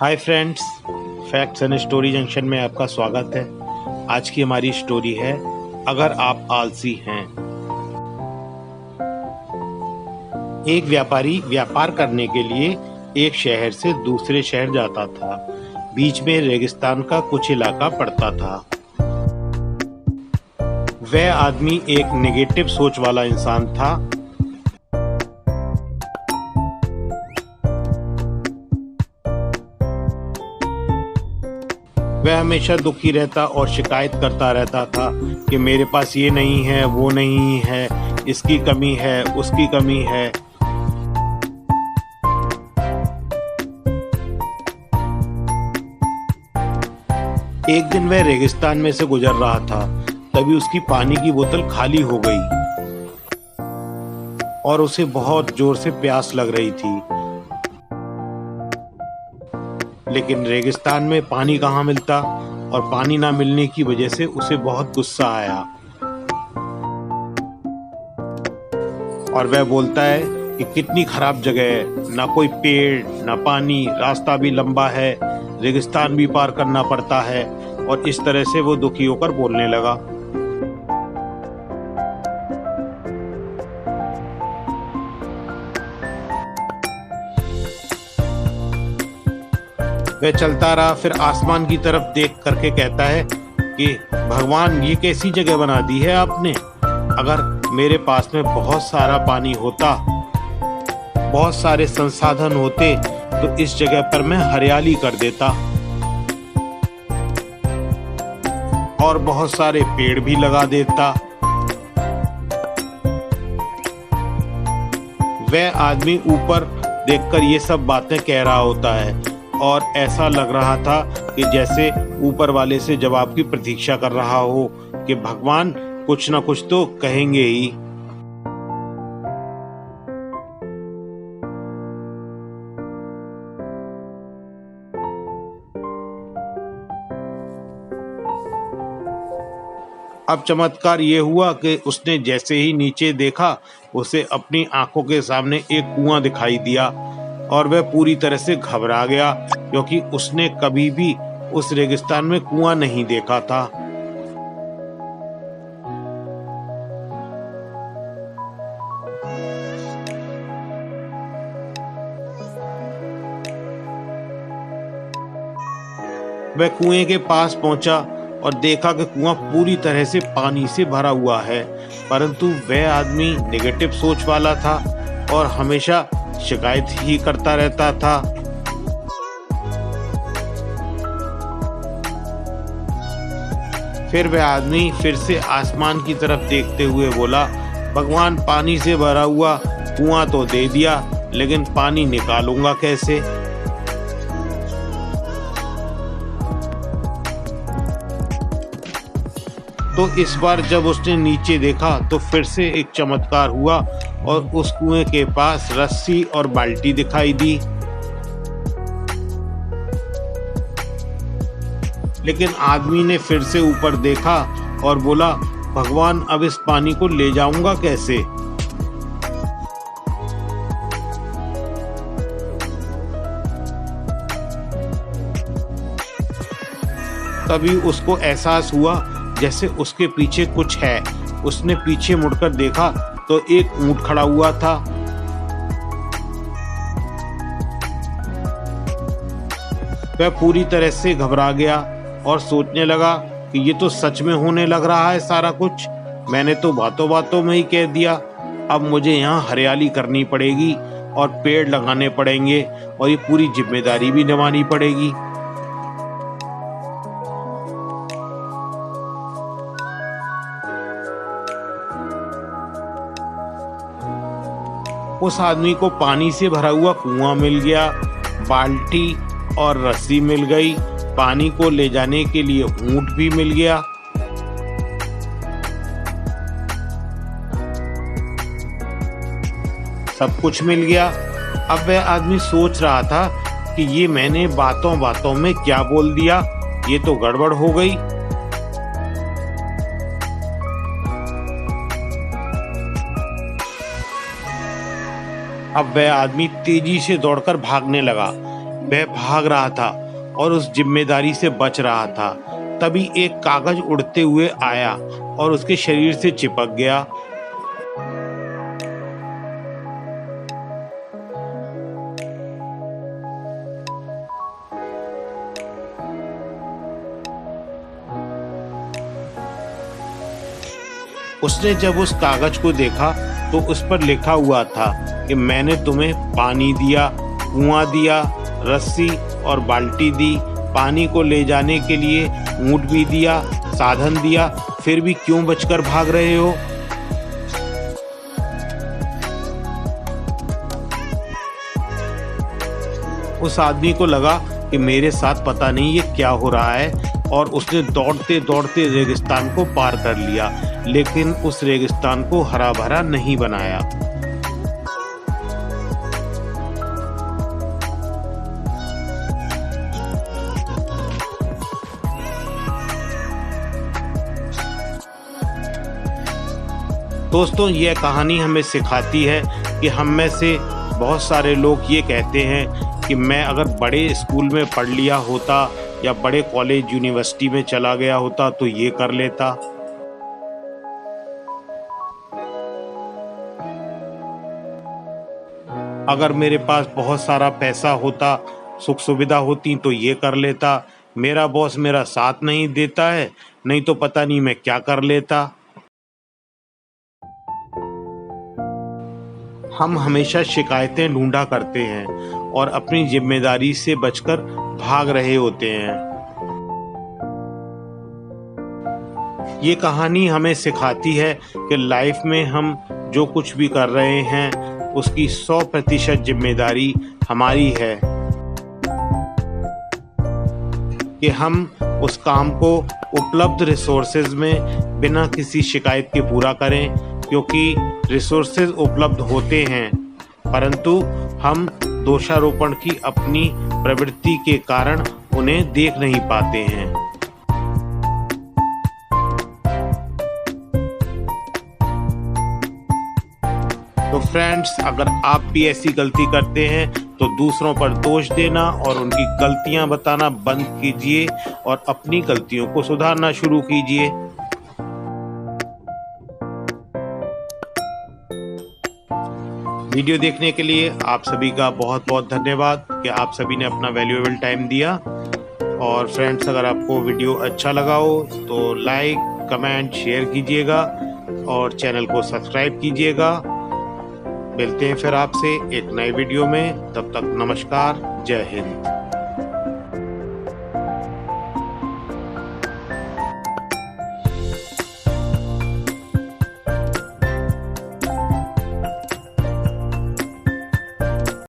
Hi friends, facts and story junction में आपका स्वागत है। आज की हमारी स्टोरी है अगर आप आलसी हैं। एक व्यापारी व्यापार करने के लिए एक शहर से दूसरे शहर जाता था। बीच में रेगिस्तान का कुछ इलाका पड़ता था। वह आदमी एक नेगेटिव सोच वाला इंसान था। वह हमेशा दुखी रहता और शिकायत करता रहता था कि मेरे पास ये नहीं है, वो नहीं है, इसकी कमी है, उसकी कमी है। एक दिन वह रेगिस्तान में से गुजर रहा था, तभी उसकी पानी की बोतल खाली हो गई और उसे बहुत जोर से प्यास लग रही थी। लेकिन रेगिस्तान में पानी कहाँ मिलता और पानी ना मिलने की वजह से उसे बहुत गुस्सा आया और वह बोलता है कि कितनी खराब जगह है, ना कोई पेड़ ना पानी, रास्ता भी लंबा है, रेगिस्तान भी पार करना पड़ता है। और इस तरह से वो दुखी होकर बोलने लगा। वह चलता रहा, फिर आसमान की तरफ देख करके कहता है कि भगवान, ये कैसी जगह बना दी है आपने। अगर मेरे पास में बहुत सारा पानी होता, बहुत सारे संसाधन होते, तो इस जगह पर मैं हरियाली कर देता और बहुत सारे पेड़ भी लगा देता। वह आदमी ऊपर देखकर ये सब बातें कह रहा होता है और ऐसा लग रहा था कि जैसे ऊपर वाले से जवाब की प्रतीक्षा कर रहा हो कि भगवान कुछ ना कुछ तो कहेंगे ही। अब चमत्कार ये हुआ कि उसने जैसे ही नीचे देखा, उसे अपनी आंखों के सामने एक कुआं दिखाई दिया और वह पूरी तरह से घबरा गया, क्योंकि उसने कभी भी उस रेगिस्तान में कुआं नहीं देखा था। वह कुएं के पास पहुंचा और देखा कि कुआं पूरी तरह से पानी से भरा हुआ है, परंतु वह आदमी नेगेटिव सोच वाला था और हमेशा शिकायत ही करता रहता था। फिर वह आदमी फिर से आसमान की तरफ देखते हुए बोला, भगवान, पानी से भरा हुआ कुआं तो दे दिया, लेकिन पानी निकालूंगा कैसे। तो इस बार जब उसने नीचे देखा तो फिर से एक चमत्कार हुआ और उस कुएं के पास रस्सी और बाल्टी दिखाई दी। लेकिन आदमी ने फिर से ऊपर देखा और बोला, भगवान, अब इस पानी को ले जाऊंगा कैसे। तभी उसको एहसास हुआ जैसे उसके पीछे कुछ है। उसने पीछे मुड़कर देखा तो एक ऊंट खड़ा हुआ था। वह पूरी तरह से घबरा गया और सोचने लगा कि ये तो सच में होने लग रहा है सारा कुछ। मैंने तो बातों बातों में ही कह दिया। अब मुझे यहाँ हरियाली करनी पड़ेगी और पेड़ लगाने पड़ेंगे और ये पूरी जिम्मेदारी भी निभानी पड़ेगी। उस आदमी को पानी से भरा हुआ कुआं मिल गया, बाल्टी और रस्सी मिल गई, पानी को ले जाने के लिए ऊंट भी मिल गया। सब कुछ मिल गया। अब वह आदमी सोच रहा था कि ये मैंने बातों बातों में क्या बोल दिया, ये तो गड़बड़ हो गई। अब वह आदमी तेजी से दौड़कर भागने लगा। वह भाग रहा था और उस जिम्मेदारी से बच रहा था। तभी एक कागज उड़ते हुए आया और उसके शरीर से चिपक गया। उसने जब उस कागज को देखा तो उस पर लिखा हुआ था कि मैंने तुम्हें पानी दिया, कुआं दिया, रस्सी और बाल्टी दी, पानी को ले जाने के लिए ऊंट भी दिया, साधन दिया, फिर भी क्यों बचकर भाग रहे हो? उस आदमी को लगा कि मेरे साथ पता नहीं ये क्या हो रहा है, और उसने दौड़ते दौड़ते रेगिस्तान को पार कर लिया, लेकिन उस रेगिस्तान को हरा भरा नहीं बनाया। दोस्तों, यह कहानी हमें सिखाती है कि हम में से बहुत सारे लोग ये कहते हैं कि मैं अगर बड़े स्कूल में पढ़ लिया होता या बड़े कॉलेज यूनिवर्सिटी में चला गया होता तो ये कर लेता। अगर मेरे पास बहुत सारा पैसा होता, सुख सुविधा होती तो ये कर लेता। मेरा बॉस मेरा साथ नहीं देता है, नहीं तो पता नहीं मैं क्या कर लेता। हम हमेशा शिकायतें ढूंढा करते हैं और अपनी जिम्मेदारी से बचकर भाग रहे होते हैं। ये कहानी हमें सिखाती है कि लाइफ में हम जो कुछ भी कर रहे हैं उसकी 100% जिम्मेदारी हमारी है कि हम उस काम को उपलब्ध रिसोर्सेज में बिना किसी शिकायत के पूरा करें, क्योंकि रिसोर्सेज उपलब्ध होते हैं परंतु हम दोषारोपण की अपनी प्रवृत्ति के कारण उन्हें देख नहीं पाते हैं। तो फ्रेंड्स, अगर आप भी ऐसी गलती करते हैं तो दूसरों पर दोष देना और उनकी गलतियां बताना बंद कीजिए और अपनी गलतियों को सुधारना शुरू कीजिए। वीडियो देखने के लिए आप सभी का बहुत बहुत धन्यवाद कि आप सभी ने अपना वैल्यूएबल टाइम दिया। और फ्रेंड्स, अगर आपको वीडियो अच्छा लगा हो तो लाइक, कमेंट, शेयर कीजिएगा और चैनल को सब्सक्राइब कीजिएगा। मिलते हैं फिर आपसे एक नए वीडियो में, तब तक नमस्कार, जय हिंद।